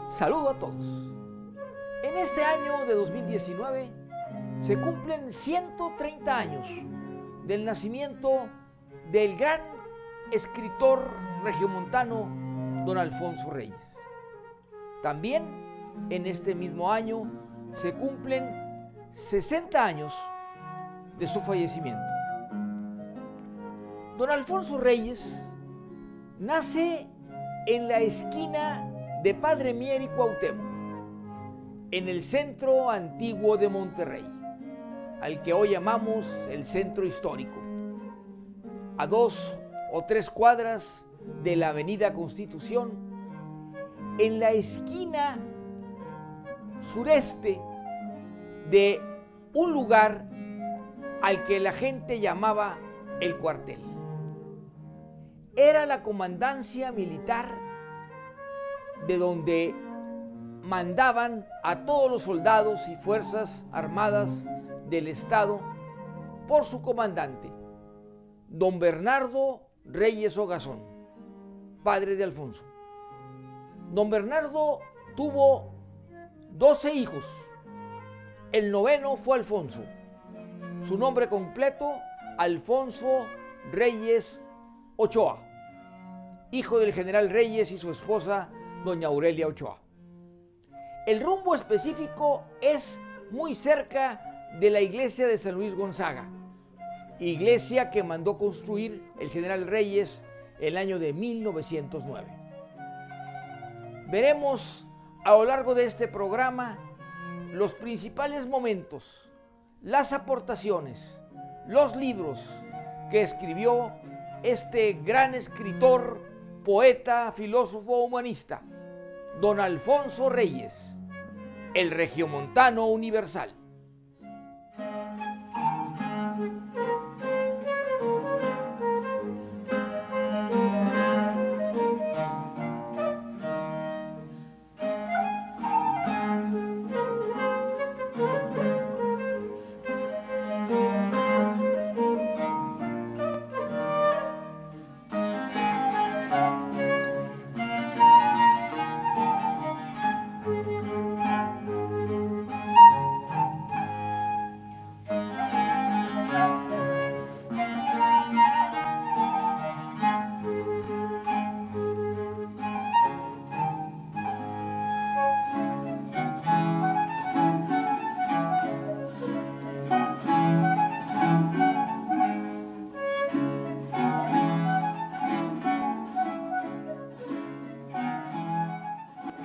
Saludo a todos. En este año de 2019 se cumplen 130 años del nacimiento del gran escritor regiomontano don Alfonso Reyes. También en este mismo año se cumplen 60 años de su fallecimiento. Don Alfonso Reyes nace en la esquina de Padre Mier y Cuauhtémoc, en el centro antiguo de Monterrey, al que hoy llamamos el centro histórico, a 2 o 3 cuadras de la Avenida Constitución, en la esquina sureste de un lugar al que la gente llamaba el cuartel. Era la comandancia militar de donde mandaban a todos los soldados y fuerzas armadas del estado por su comandante, don Bernardo Reyes Ogazón, padre de Alfonso. Don Bernardo tuvo 12 hijos. El noveno fue Alfonso. Su nombre completo, Alfonso Reyes Ochoa, hijo del general Reyes y su esposa, doña Aurelia Ochoa. El rumbo específico es muy cerca de la iglesia de San Luis Gonzaga, iglesia que mandó construir el general Reyes el año de 1909. Veremos a lo largo de este programa los principales momentos, las aportaciones, los libros que escribió este gran escritor, poeta, filósofo, humanista, don Alfonso Reyes, el regiomontano universal.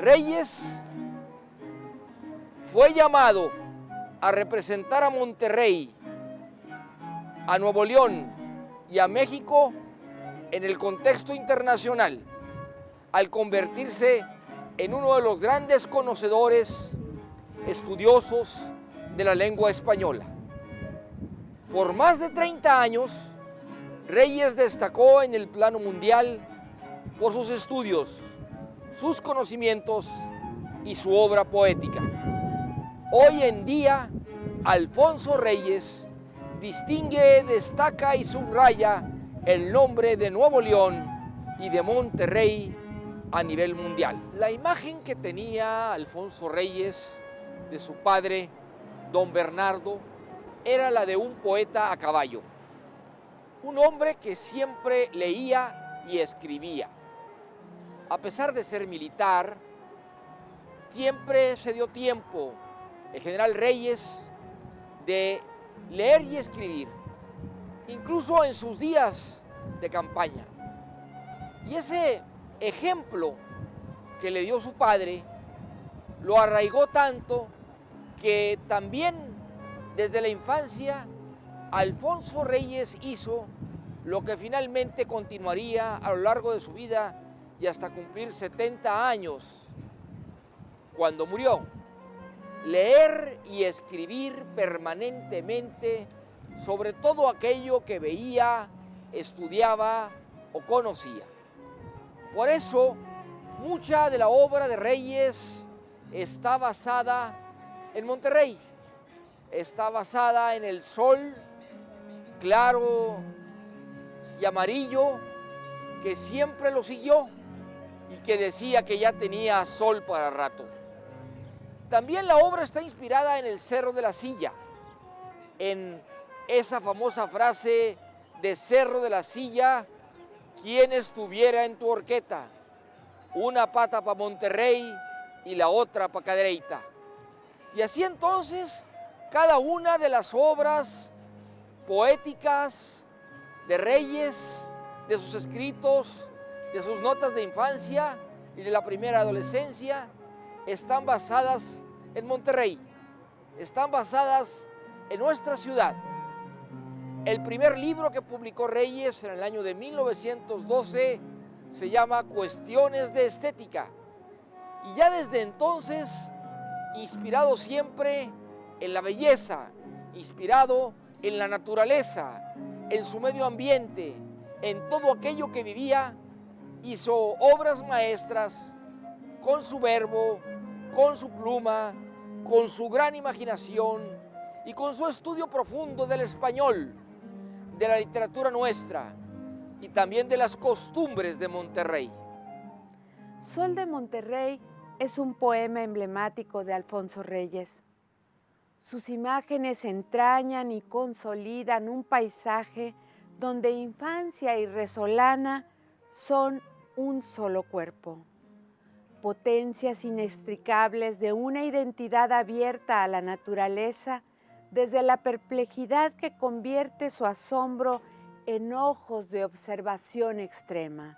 Reyes fue llamado a representar a Monterrey, a Nuevo León y a México en el contexto internacional, al convertirse en uno de los grandes conocedores, estudiosos de la lengua española. Por más de 30 años, Reyes destacó en el plano mundial por sus estudios, sus conocimientos y su obra poética. Hoy en día, Alfonso Reyes distingue, destaca y subraya el nombre de Nuevo León y de Monterrey a nivel mundial. La imagen que tenía Alfonso Reyes de su padre, don Bernardo, era la de un poeta a caballo, un hombre que siempre leía y escribía. A pesar de ser militar, siempre se dio tiempo el general Reyes de leer y escribir, incluso en sus días de campaña. Y ese ejemplo que le dio su padre lo arraigó tanto que también desde la infancia Alfonso Reyes hizo lo que finalmente continuaría a lo largo de su vida y hasta cumplir 70 años, cuando murió. Leer y escribir permanentemente sobre todo aquello que veía, estudiaba o conocía. Por eso, mucha de la obra de Reyes está basada en Monterrey, está basada en el sol claro y amarillo que siempre lo siguió y que decía que ya tenía sol para rato. También la obra está inspirada en el Cerro de la Silla, en esa famosa frase de Cerro de la Silla, ¿quién estuviera en tu horqueta? Una pata para Monterrey y la otra para Cadereyta. Y así entonces, cada una de las obras poéticas de Reyes, de sus escritos, de sus notas de infancia y de la primera adolescencia, están basadas en Monterrey, están basadas en nuestra ciudad. El primer libro que publicó Reyes en el año de 1912 se llama Cuestiones de Estética. Y ya desde entonces, inspirado siempre en la belleza, inspirado en la naturaleza, en su medio ambiente, en todo aquello que vivía, hizo obras maestras con su verbo, con su pluma, con su gran imaginación y con su estudio profundo del español, de la literatura nuestra y también de las costumbres de Monterrey. Sol de Monterrey es un poema emblemático de Alfonso Reyes. Sus imágenes entrañan y consolidan un paisaje donde infancia y resolana son un solo cuerpo. Potencias inextricables de una identidad abierta a la naturaleza desde la perplejidad que convierte su asombro en ojos de observación extrema.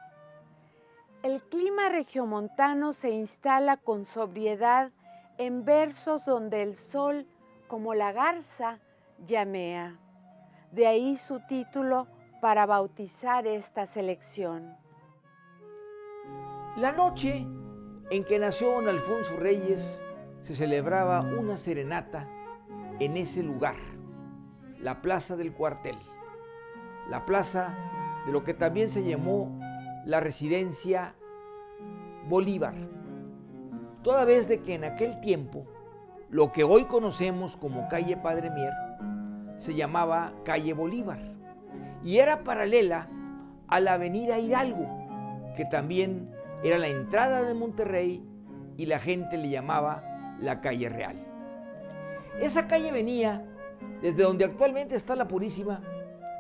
El clima regiomontano se instala con sobriedad en versos donde el sol, como la garza, llamea. De ahí su título para bautizar esta selección. La noche en que nació don Alfonso Reyes se celebraba una serenata en ese lugar, la Plaza del Cuartel, la plaza de lo que también se llamó la Residencia Bolívar, toda vez de que en aquel tiempo lo que hoy conocemos como calle Padre Mier se llamaba calle Bolívar y era paralela a la avenida Hidalgo, que también era la entrada de Monterrey y la gente le llamaba la calle Real. Esa calle venía desde donde actualmente está la Purísima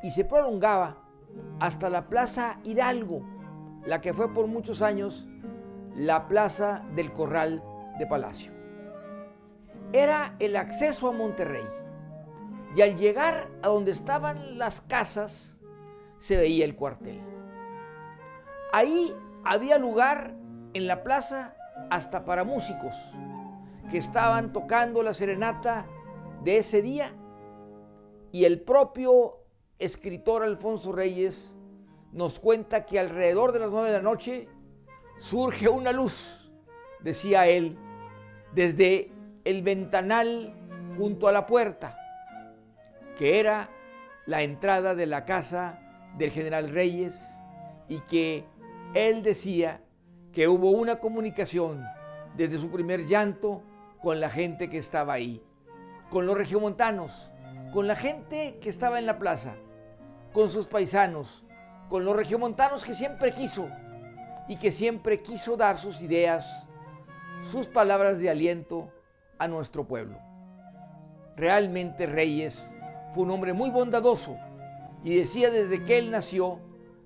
y se prolongaba hasta la Plaza Hidalgo, la que fue por muchos años la Plaza del Corral de Palacio. Era el acceso a Monterrey y al llegar a donde estaban las casas se veía el cuartel. Ahí había lugar en la plaza hasta para músicos que estaban tocando la serenata de ese día y el propio escritor Alfonso Reyes nos cuenta que alrededor de las 9 de la noche surge una luz, decía él, desde el ventanal junto a la puerta, que era la entrada de la casa del general Reyes y que él decía que hubo una comunicación desde su primer llanto con la gente que estaba ahí, con los regiomontanos, con la gente que estaba en la plaza, con sus paisanos, con los regiomontanos que siempre quiso y que siempre quiso dar sus ideas, sus palabras de aliento a nuestro pueblo. Realmente Reyes fue un hombre muy bondadoso y decía desde que él nació,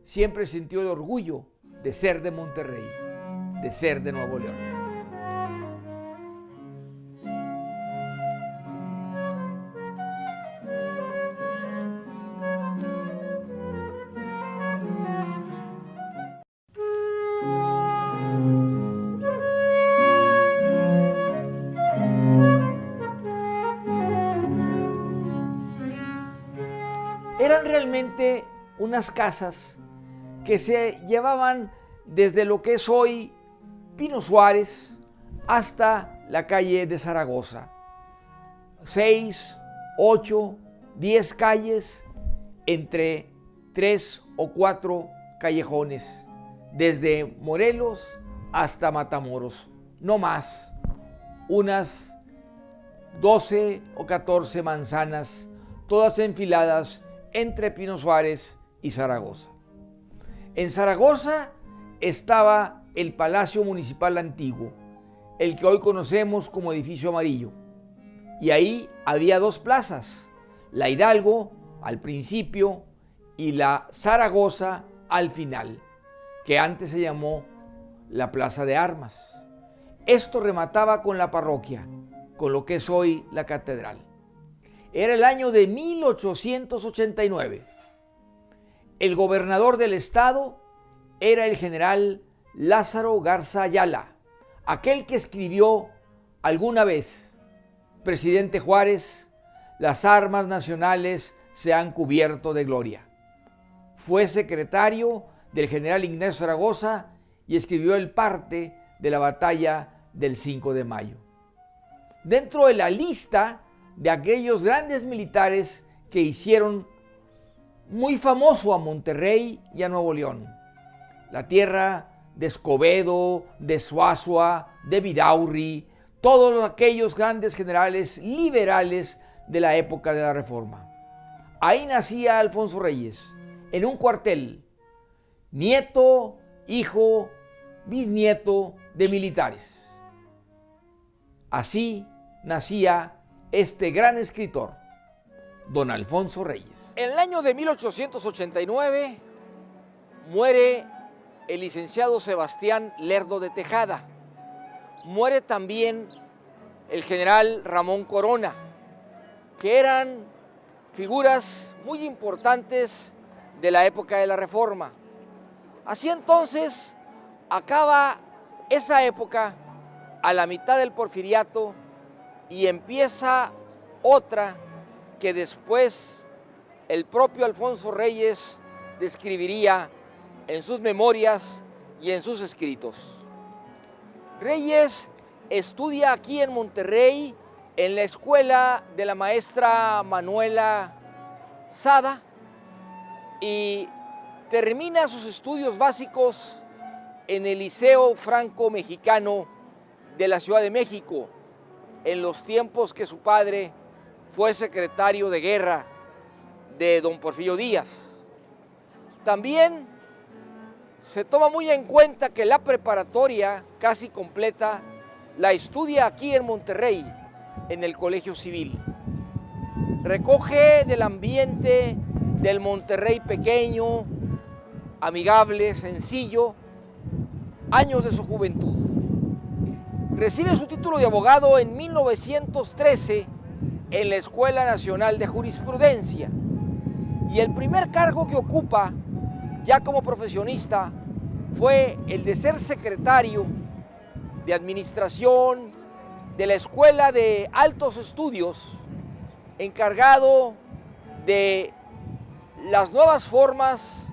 siempre sintió el orgullo de ser de Monterrey, de ser de Nuevo León. Eran realmente unas casas que se llevaban desde lo que es hoy Pino Suárez hasta la calle de Zaragoza. 6, 8, 10 calles entre 3 o 4 callejones, desde Morelos hasta Matamoros, no más, unas 12 o 14 manzanas, todas enfiladas entre Pino Suárez y Zaragoza. En Zaragoza estaba el Palacio Municipal Antiguo, el que hoy conocemos como Edificio Amarillo. Y ahí había dos plazas, la Hidalgo al principio y la Zaragoza al final, que antes se llamó la Plaza de Armas. Esto remataba con la parroquia, con lo que es hoy la catedral. Era el año de 1889. El gobernador del estado era el general Lázaro Garza Ayala, aquel que escribió alguna vez: presidente Juárez, las armas nacionales se han cubierto de gloria. Fue secretario del general Ignacio Zaragoza y escribió el parte de la batalla del 5 de mayo. Dentro de la lista de aquellos grandes militares que hicieron muy famoso a Monterrey y a Nuevo León, la tierra de Escobedo, de Zuazua, de Vidaurri, todos aquellos grandes generales liberales de la época de la Reforma. Ahí nacía Alfonso Reyes, en un cuartel, nieto, hijo, bisnieto de militares. Así nacía este gran escritor, don Alfonso Reyes. En el año de 1889 muere el licenciado Sebastián Lerdo de Tejada. Muere también el general Ramón Corona, que eran figuras muy importantes de la época de la Reforma. Así entonces acaba esa época a la mitad del Porfiriato y empieza otra que después el propio Alfonso Reyes describiría en sus memorias y en sus escritos. Reyes estudia aquí en Monterrey en la escuela de la maestra Manuela Sada y termina sus estudios básicos en el Liceo Franco-Mexicano de la Ciudad de México, en los tiempos que su padre fue secretario de guerra de don Porfirio Díaz. También se toma muy en cuenta que la preparatoria casi completa la estudia aquí en Monterrey, en el Colegio Civil. Recoge del ambiente del Monterrey pequeño, amigable, sencillo, años de su juventud. Recibe su título de abogado en 1913 en la Escuela Nacional de Jurisprudencia y el primer cargo que ocupa ya como profesionista fue el de ser secretario de administración de la Escuela de Altos Estudios, encargado de las nuevas formas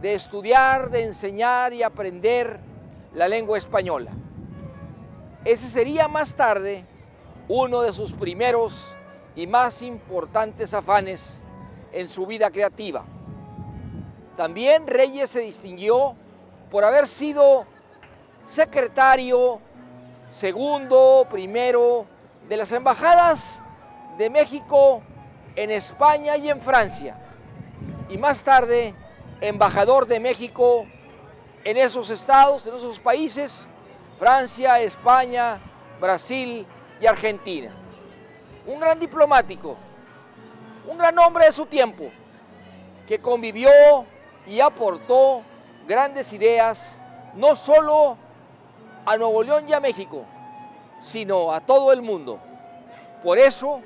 de estudiar, de enseñar y aprender la lengua española. Ese sería más tarde uno de sus primeros y más importantes afanes en su vida creativa. También Reyes se distinguió por haber sido secretario segundo, primero de las embajadas de México en España y en Francia, y más tarde embajador de México en esos estados, en esos países, Francia, España, Brasil y Argentina. Un gran diplomático, un gran hombre de su tiempo, que convivió y aportó grandes ideas, no solo a Nuevo León y a México, sino a todo el mundo. Por eso,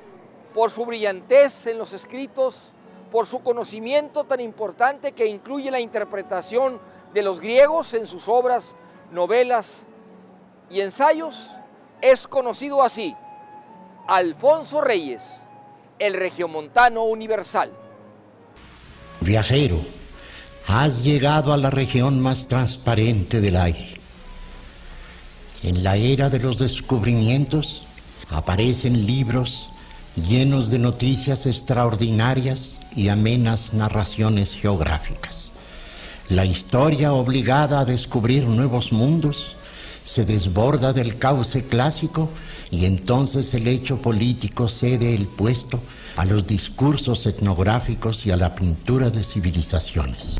por su brillantez en los escritos, por su conocimiento tan importante que incluye la interpretación de los griegos en sus obras, novelas y ensayos, es conocido así: Alfonso Reyes, el regiomontano universal. Viajero, has llegado a la región más transparente del aire. En la era de los descubrimientos aparecen libros llenos de noticias extraordinarias y amenas narraciones geográficas. La historia, obligada a descubrir nuevos mundos, se desborda del cauce clásico y entonces el hecho político cede el puesto a los discursos etnográficos y a la pintura de civilizaciones.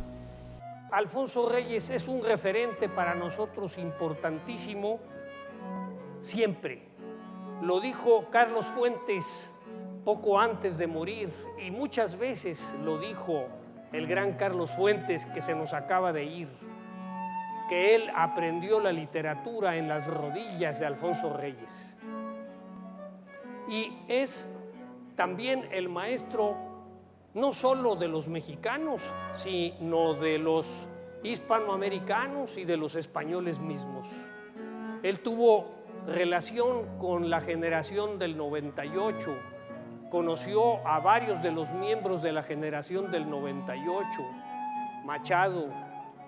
Alfonso Reyes es un referente para nosotros importantísimo siempre. Lo dijo Carlos Fuentes poco antes de morir y muchas veces lo dijo el gran Carlos Fuentes, que se nos acaba de ir, que él aprendió la literatura en las rodillas de Alfonso Reyes. Y es también el maestro no solo de los mexicanos, sino de los hispanoamericanos y de los españoles mismos. Él tuvo relación con la generación del 98, conoció a varios de los miembros de la generación del 98, Machado,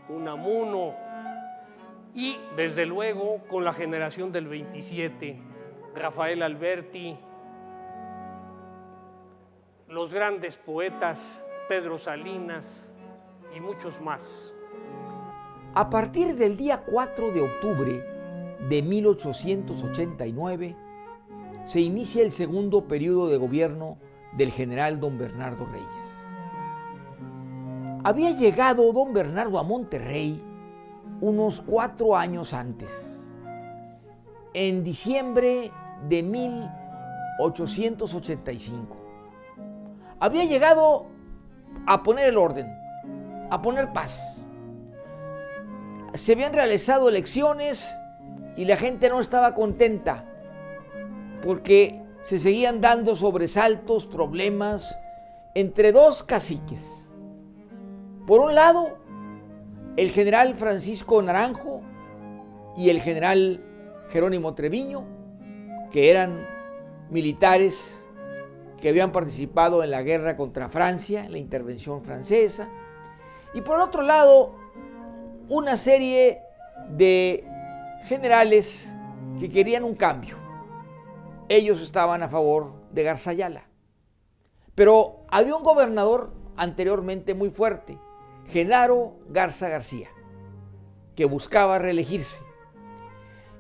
Unamuno, y desde luego con la generación del 27, Rafael Alberti, los grandes poetas Pedro Salinas y muchos más. A partir del día 4 de octubre de 1889, se inicia el segundo periodo de gobierno del general don Bernardo Reyes. Había llegado don Bernardo a Monterrey unos 4 años antes, en diciembre de 1885. Había llegado a poner el orden, a poner paz. Se habían realizado elecciones y la gente no estaba contenta porque se seguían dando sobresaltos, problemas entre dos caciques. Por un lado, el general Francisco Naranjo y el general Jerónimo Treviño, que eran militares que habían participado en la guerra contra Francia, en la intervención francesa. Y por el otro lado, una serie de generales que querían un cambio. Ellos estaban a favor de Garza Ayala. Pero había un gobernador anteriormente muy fuerte, Genaro Garza García, que buscaba reelegirse.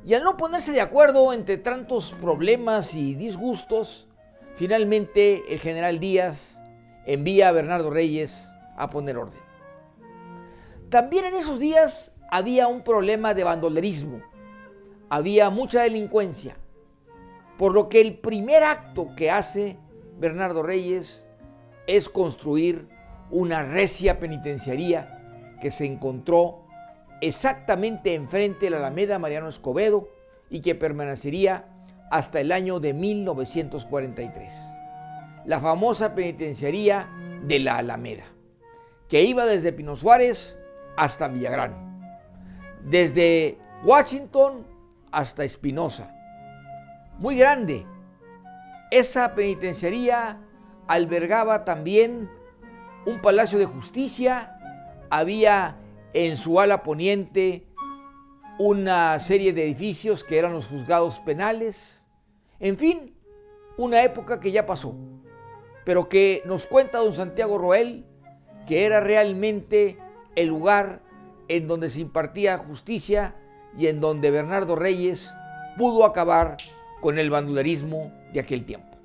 Y al no ponerse de acuerdo entre tantos problemas y disgustos, finalmente el general Díaz envía a Bernardo Reyes a poner orden. También en esos días había un problema de bandolerismo, había mucha delincuencia, por lo que el primer acto que hace Bernardo Reyes es construir una recia penitenciaría que se encontró exactamente enfrente de la Alameda Mariano Escobedo y que permanecería hasta el año de 1943. La famosa penitenciaría de la Alameda, que iba desde Pino Suárez hasta Villagrán, desde Washington hasta Espinosa. Muy grande. Esa penitenciaría albergaba también un palacio de justicia, había en su ala poniente una serie de edificios que eran los juzgados penales, en fin, una época que ya pasó, pero que nos cuenta don Santiago Roel que era realmente el lugar en donde se impartía justicia y en donde Bernardo Reyes pudo acabar con el bandolerismo de aquel tiempo.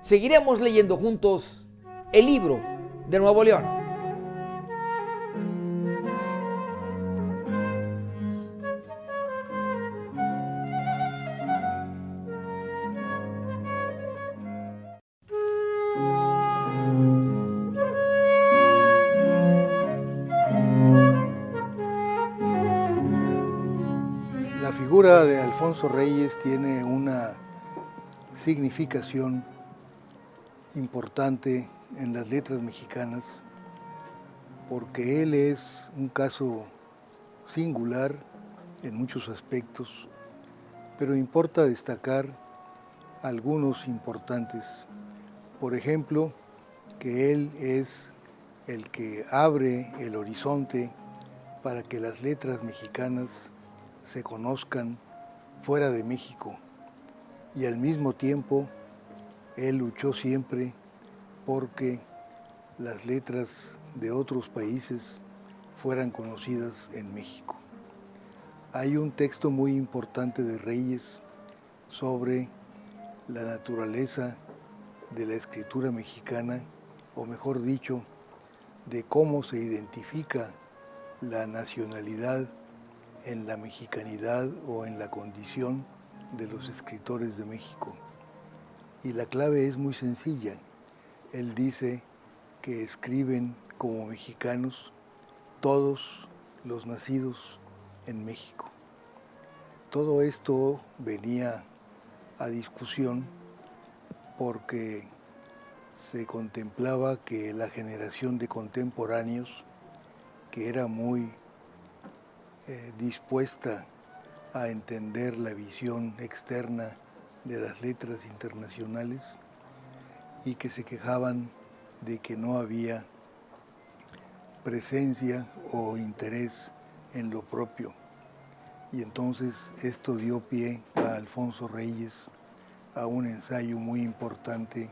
Seguiremos leyendo juntos el libro de Nuevo León. La figura de Alfonso Reyes tiene una significación importante en las letras mexicanas porque él es un caso singular en muchos aspectos, pero importa destacar algunos importantes. Por ejemplo, que él es el que abre el horizonte para que las letras mexicanas se conozcan fuera de México, y al mismo tiempo él luchó siempre porque las letras de otros países fueran conocidas en México. Hay un texto muy importante de Reyes sobre la naturaleza de la escritura mexicana, o mejor dicho, de cómo se identifica la nacionalidad en la mexicanidad o en la condición de los escritores de México. Y la clave es muy sencilla. Él dice que escriben como mexicanos todos los nacidos en México. Todo esto venía a discusión porque se contemplaba que la generación de contemporáneos, que era muy dispuesta a entender la visión externa de las letras internacionales y que se quejaban de que no había presencia o interés en lo propio. Y entonces esto dio pie a Alfonso Reyes a un ensayo muy importante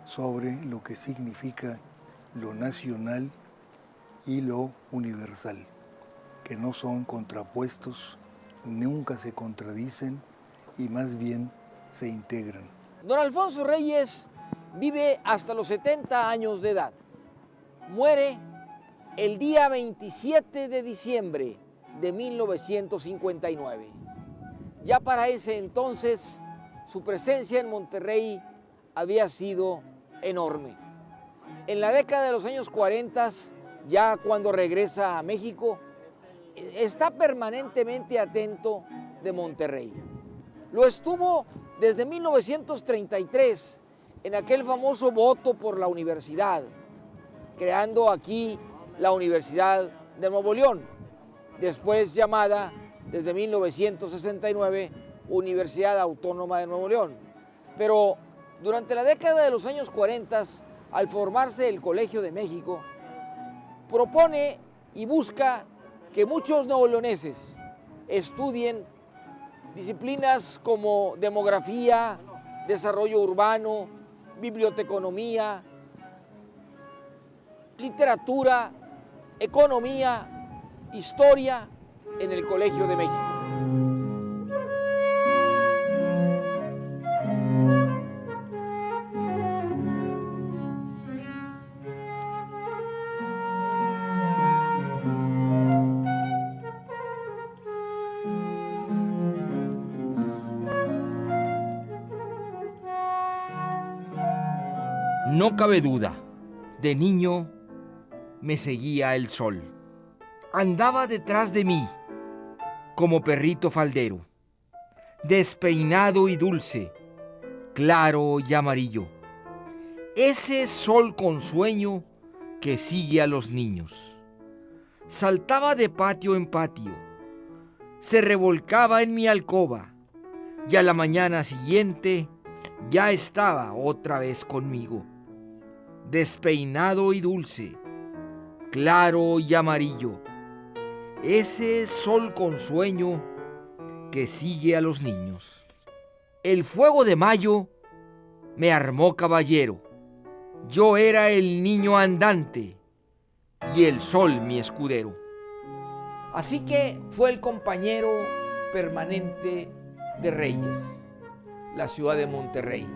sobre lo que significa lo nacional y lo universal, que no son contrapuestos, nunca se contradicen y más bien se integran. Don Alfonso Reyes vive hasta los 70 años de edad. Muere el día 27 de diciembre de 1959. Ya para ese entonces, su presencia en Monterrey había sido enorme. En la década de los años 40, ya cuando regresa a México, está permanentemente atento de Monterrey. Lo estuvo desde 1933, en aquel famoso voto por la universidad, creando aquí la Universidad de Nuevo León, después llamada desde 1969 Universidad Autónoma de Nuevo León. Pero durante la década de los años 40, al formarse el Colegio de México, propone y busca que muchos neoleoneses estudien disciplinas como demografía, desarrollo urbano, biblioteconomía, literatura, economía, historia en el Colegio de México. No cabe duda, de niño me seguía el sol. Andaba detrás de mí como perrito faldero, despeinado y dulce, claro y amarillo. Ese sol con sueño que sigue a los niños. Saltaba de patio en patio, se revolcaba en mi alcoba y a la mañana siguiente ya estaba otra vez conmigo. Despeinado y dulce, claro y amarillo, ese sol con sueño que sigue a los niños. El fuego de mayo me armó caballero, yo era el niño andante y el sol mi escudero. Así que fue el compañero permanente de Reyes, la ciudad de Monterrey,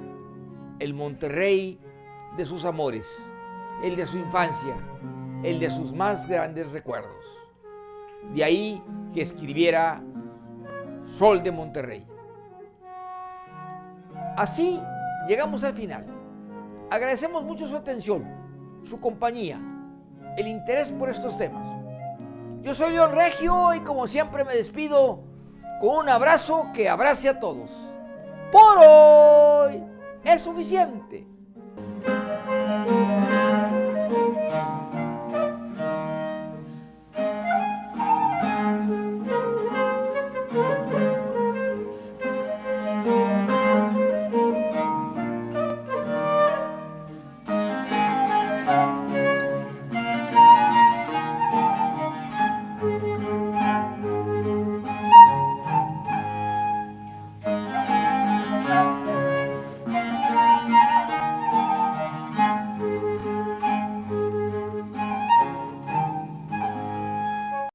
el Monterrey de sus amores, el de su infancia, el de sus más grandes recuerdos. De ahí que escribiera Sol de Monterrey. Así llegamos al final. Agradecemos mucho su atención, su compañía, el interés por estos temas. Yo soy León Regio y como siempre me despido con un abrazo que abrace a todos. Por hoy es suficiente.